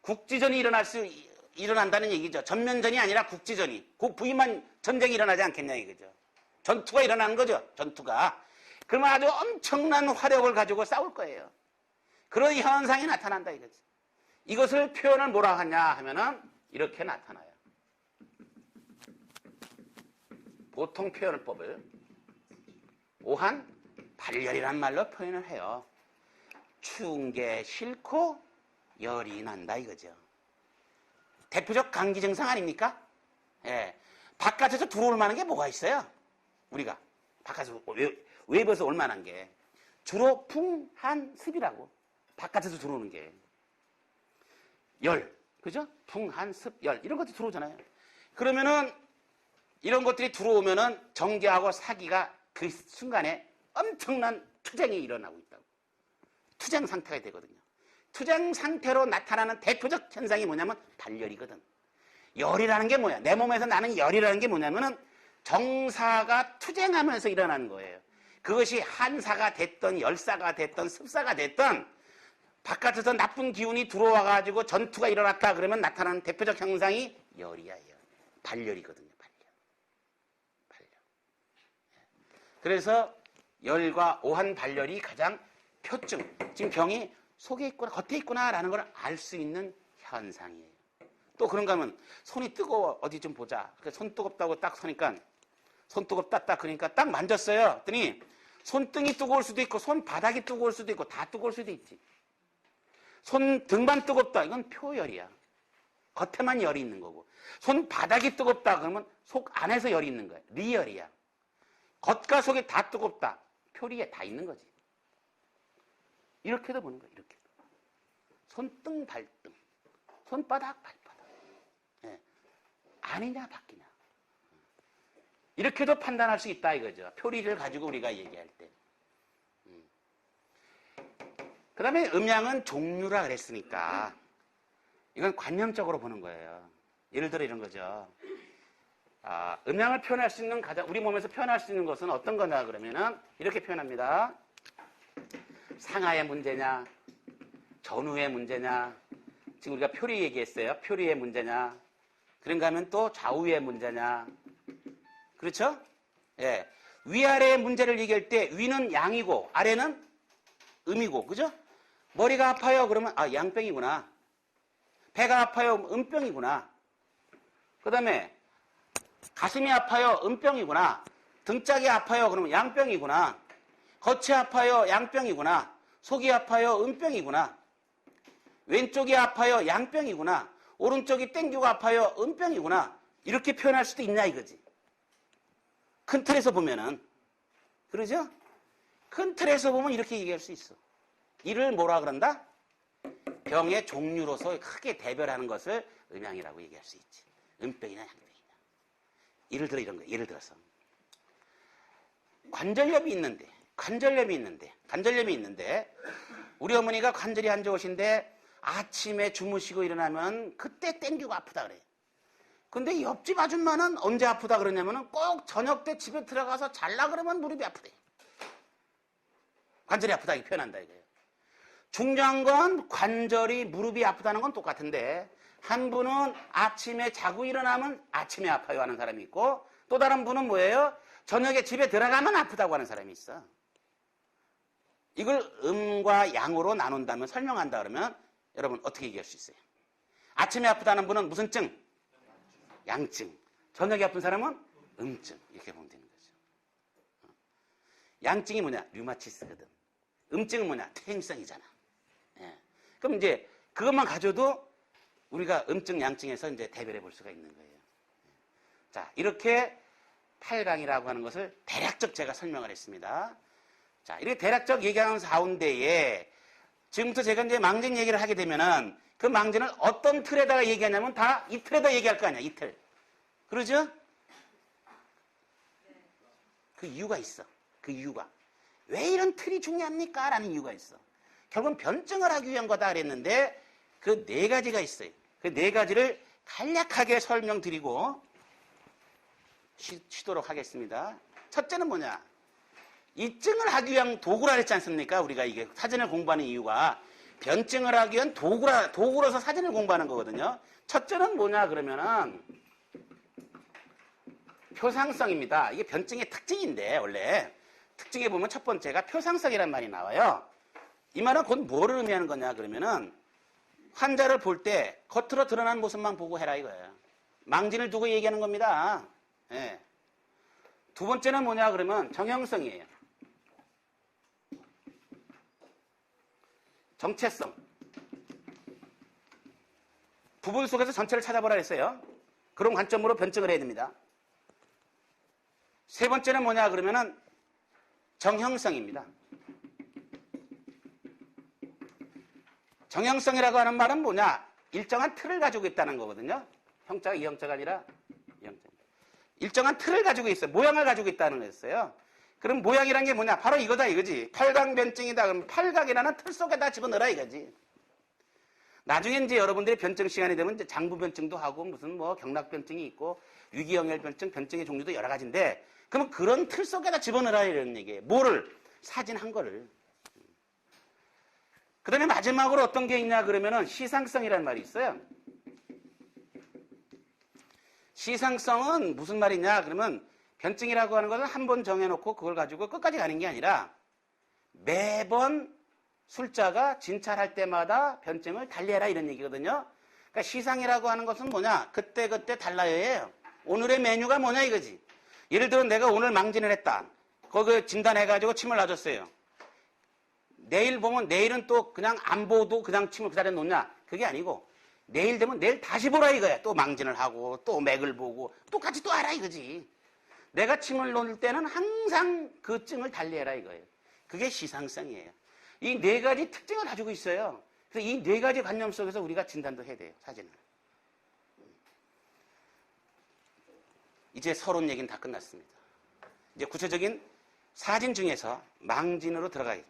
[SPEAKER 1] 국지전이 일어난다는 얘기죠. 전면전이 아니라 국지전이. 부임한 전쟁이 일어나지 않겠냐 이거죠. 전투가 일어나는 거죠. 전투가. 그러면 아주 엄청난 화력을 가지고 싸울 거예요. 그런 현상이 나타난다 이거지. 이것을 표현을 뭐라 하냐 하면은 이렇게 나타나요. 보통 표현법을 오한 발열이란 말로 표현을 해요. 추운 게 싫고 열이 난다 이거죠. 대표적 감기 증상 아닙니까? 예. 바깥에서 들어올 만한 게 뭐가 있어요? 우리가 바깥에서 외부에서 올 만한 게 주로 풍한 습이라고 바깥에서 들어오는 게 열, 그죠? 풍한 습, 열 이런 것들이 들어오잖아요. 그러면은 이런 것들이 들어오면은 정기하고 사기가 그 순간에 엄청난 투쟁이 일어나고 있다고. 투쟁 상태가 되거든요. 투쟁 상태로 나타나는 대표적 현상이 뭐냐면 발열이거든. 열이라는 게 뭐야? 내 몸에서 나는 열이라는 게 뭐냐면은 정사가 투쟁하면서 일어나는 거예요. 그것이 한사가 됐던 열사가 됐던 습사가 됐던 바깥에서 나쁜 기운이 들어와가지고 전투가 일어났다 그러면 나타나는 대표적 현상이 열이야. 열. 발열이거든요. 발열. 그래서 열과 오한 발열이 가장 표증. 지금 병이 속에 있구나, 겉에 있구나라는 걸 알 수 있는 현상이에요. 또 그런가 하면 손이 뜨거워, 어디 좀 보자. 손 뜨겁다고 딱 서니까 손 뜨겁다 딱 그러니까 딱 만졌어요. 그랬더니 손등이 뜨거울 수도 있고 손바닥이 뜨거울 수도 있고 다 뜨거울 수도 있지. 손등만 뜨겁다, 이건 표열이야. 겉에만 열이 있는 거고. 손바닥이 뜨겁다 그러면 속 안에서 열이 있는 거야. 리열이야. 겉과 속이 다 뜨겁다, 표리에 다 있는 거지. 이렇게도 보는 거야. 이렇게. 손등, 발등, 손바닥, 발바닥. 예. 아니냐 바뀌냐. 이렇게도 판단할 수 있다 이거죠. 표리를 가지고 우리가 얘기할 때. 그 다음에 음양은 종류라 그랬으니까 이건 관념적으로 보는 거예요. 예를 들어 이런 거죠. 음양을 표현할 수 있는 우리 몸에서 표현할 수 있는 것은 어떤 거냐 그러면은 이렇게 표현합니다. 상하의 문제냐, 전후의 문제냐, 지금 우리가 표리 얘기했어요. 표리의 문제냐, 그런가 하면 또 좌우의 문제냐. 그렇죠? 예. 위아래의 문제를 얘기할 때 위는 양이고 아래는 음이고, 그죠? 머리가 아파요 그러면 양병이구나. 배가 아파요 음병이구나. 그 다음에 가슴이 아파요 음병이구나. 등짝이 아파요 그러면 양병이구나. 겉이 아파요 양병이구나. 속이 아파요 음병이구나. 왼쪽이 아파요 양병이구나. 오른쪽이 땡기고 아파요 음병이구나. 이렇게 표현할 수도 있냐 이거지. 큰 틀에서 보면은. 그러죠? 큰 틀에서 보면 이렇게 얘기할 수 있어. 이를 뭐라 그런다? 병의 종류로서 크게 대별하는 것을 음양이라고 얘기할 수 있지. 음병이나 양병이나. 예를 들어 이런 거예요. 예를 들어서 관절염이 있는데 우리 어머니가 관절이 안 좋으신데 아침에 주무시고 일어나면 그때 땡기고 아프다 그래. 근데 옆집 아줌마는 언제 아프다 그러냐면은 꼭 저녁 때 집에 들어가서 잘라 그러면 무릎이 아프대. 관절이 아프다 이렇게 표현한다 이거예요. 중요한 건 관절이 무릎이 아프다는 건 똑같은데 한 분은 아침에 자고 일어나면 아침에 아파요 하는 사람이 있고 또 다른 분은 뭐예요? 저녁에 집에 들어가면 아프다고 하는 사람이 있어. 이걸 음과 양으로 나눈다면 설명한다 그러면 여러분 어떻게 얘기할 수 있어요? 아침에 아프다는 분은 무슨 증? 양증. 저녁에 아픈 사람은 음증. 이렇게 보면 되는 거죠. 양증이 뭐냐? 류마티스거든. 음증은 뭐냐? 퇴행성이잖아. 예. 그럼 이제 그것만 가져도 우리가 음증, 양증에서 이제 대별해 볼 수가 있는 거예요. 자, 이렇게 8강이라고 하는 것을 대략적 제가 설명을 했습니다. 자, 이렇게 대략적 얘기하는 가운데에 지금부터 제가 이제 망진 얘기를 하게 되면은 그 망진을 어떤 틀에다가 얘기하냐면 다 이 틀에다 얘기할 거 아니야, 이 틀. 그러죠? 그 이유가 있어. 그 이유가. 왜 이런 틀이 중요합니까? 라는 이유가 있어. 결국은 변증을 하기 위한 거다 그랬는데 그 네 가지가 있어요. 그 네 가지를 간략하게 설명드리고 쉬도록 하겠습니다. 첫째는 뭐냐? 이 증을 하기 위한 도구라 했지 않습니까? 우리가 이게 사전을 공부하는 이유가 변증을 하기 위한 도구로서 사전을 공부하는 거거든요. 첫째는 뭐냐 그러면은 표상성입니다. 이게 변증의 특징인데 원래 특징에 보면 첫 번째가 표상성이라는 말이 나와요. 이 말은 곧 뭐를 의미하는 거냐 그러면은 환자를 볼 때 겉으로 드러난 모습만 보고 해라 이거예요. 망진을 두고 얘기하는 겁니다. 예. 두 번째는 뭐냐 그러면 정형성이에요. 정체성. 부분 속에서 전체를 찾아보라 했어요. 그런 관점으로 변증을 해야 됩니다. 세 번째는 뭐냐 그러면은 정형성입니다. 정형성이라고 하는 말은 뭐냐? 일정한 틀을 가지고 있다는 거거든요. 형자가 이 형자가 아니라 이 형자. 일정한 틀을 가지고 있어요. 모양을 가지고 있다는 거였어요. 그럼 모양이란 게 뭐냐? 바로 이거다 이거지. 팔각변증이다. 그럼 팔각이라는 틀 속에다 집어넣어라 이거지. 나중에 이제 여러분들이 변증 시간이 되면 이제 장부변증도 하고 무슨 뭐 경락변증이 있고 유기영혈변증, 변증의 종류도 여러 가지인데 그러면 그런 틀 속에다 집어넣어라 이런 얘기예요. 뭐를? 사진 한 거를. 그 다음에 마지막으로 어떤 게 있냐 그러면은 시상성이라는 말이 있어요. 시상성은 무슨 말이냐 그러면 변증이라고 하는 것은 한 번 정해놓고 그걸 가지고 끝까지 가는 게 아니라 매번 술자가 진찰할 때마다 변증을 달리해라 이런 얘기거든요. 그러니까 시상이라고 하는 것은 뭐냐? 그때그때 달라요예요. 오늘의 메뉴가 뭐냐 이거지. 예를 들어 내가 오늘 망진을 했다. 거기 진단해가지고 침을 놔줬어요. 내일 보면 내일은 또 그냥 안 보도 그냥 침을 기다려 놓냐? 그게 아니고 내일 되면 내일 다시 보라 이거야. 또 망진을 하고 또 맥을 보고 똑같이 또 알아 이거지. 내가 침을 놓을 때는 항상 그 증을 달리해라 이거예요. 그게 시상성이에요. 이 네 가지 특징을 가지고 있어요. 그래서 이 네 가지 관념 속에서 우리가 진단도 해야 돼요. 사진을. 이제 서론 얘기는 다 끝났습니다. 이제 구체적인 사진 중에서 망진으로 들어가야 돼요.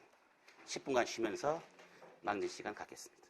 [SPEAKER 1] 10분간 쉬면서 망진 시간 갖겠습니다.